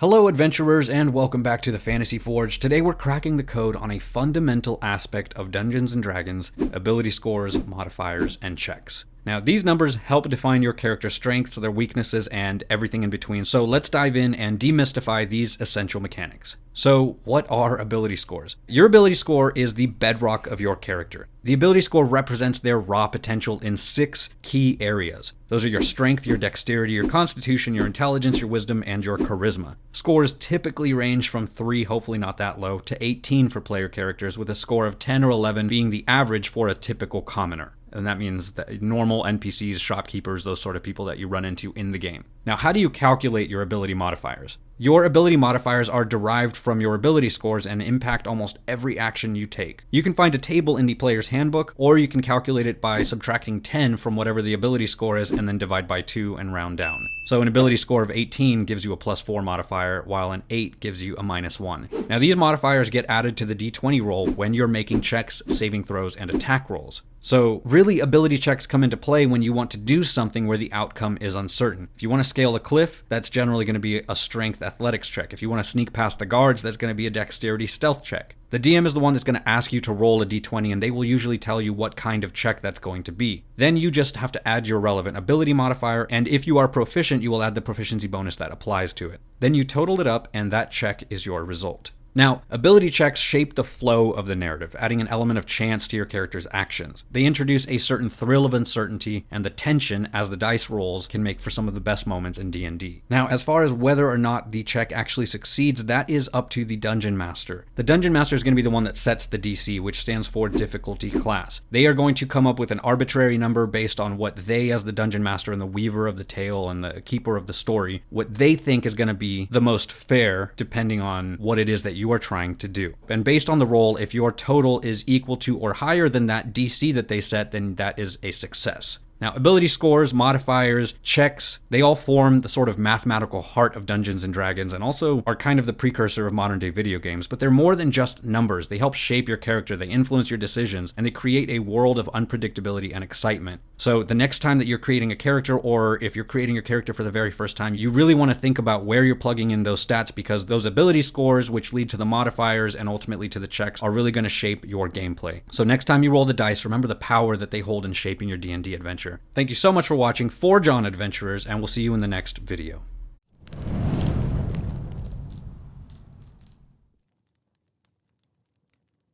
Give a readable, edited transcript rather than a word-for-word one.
Hello adventurers and welcome back to the Fantasy Forge. Today we're cracking the code on a fundamental aspect of Dungeons & Dragons, ability scores, modifiers, and checks. Now these numbers help define your character's strengths, their weaknesses, and everything in between, so let's dive in and demystify these essential mechanics. So what are ability scores? Your ability score is the bedrock of your character. The ability score represents their raw potential in 6 key areas. Those are your strength, your dexterity, your constitution, your intelligence, your wisdom, and your charisma. Scores typically range from 3, hopefully not that low, to 18 for player characters, with a score of 10 or 11 being the average for a typical commoner. And that means that normal NPCs, shopkeepers, those sort of people that you run into in the game. Now, how do you calculate your ability modifiers? Your ability modifiers are derived from your ability scores and impact almost every action you take. You can find a table in the player's handbook, or you can calculate it by subtracting 10 from whatever the ability score is and then divide by 2 and round down. So an ability score of 18 gives you a +4 modifier, while an 8 gives you a -1. Now these modifiers get added to the d20 roll when you're making checks, saving throws, and attack rolls. So really, ability checks come into play when you want to do something where the outcome is uncertain. If you want to scale a cliff, that's generally going to be a strength athletics check. If you want to sneak past the guards, that's going to be a dexterity stealth check. The DM is the one that's going to ask you to roll a d20, and they will usually tell you what kind of check that's going to be. Then you just have to add your relevant ability modifier, and if you are proficient, you will add the proficiency bonus that applies to it. Then you total it up, and that check is your result. Now, ability checks shape the flow of the narrative, adding an element of chance to your character's actions. They introduce a certain thrill of uncertainty, and the tension as the dice rolls can make for some of the best moments in D&D. Now, as far as whether or not the check actually succeeds, that is up to the Dungeon Master. The Dungeon Master is going to be the one that sets the DC, which stands for difficulty class. They are going to come up with an arbitrary number based on what they, as the Dungeon Master and the weaver of the tale and the keeper of the story, what they think is going to be the most fair, depending on what it is that you are trying to do. And based on the roll, if your total is equal to or higher than that DC that they set, then that is a success. Now, ability scores, modifiers, checks, they all form the sort of mathematical heart of Dungeons & Dragons and also are kind of the precursor of modern-day video games, but they're more than just numbers. They help shape your character, they influence your decisions, and they create a world of unpredictability and excitement. So the next time that you're creating a character, or if you're creating your character for the very first time, you really want to think about where you're plugging in those stats, because those ability scores, which lead to the modifiers and ultimately to the checks, are really going to shape your gameplay. So next time you roll the dice, remember the power that they hold in shaping your D&D adventure. Thank you so much for watching. Forge on, adventurers, and we'll see you in the next video.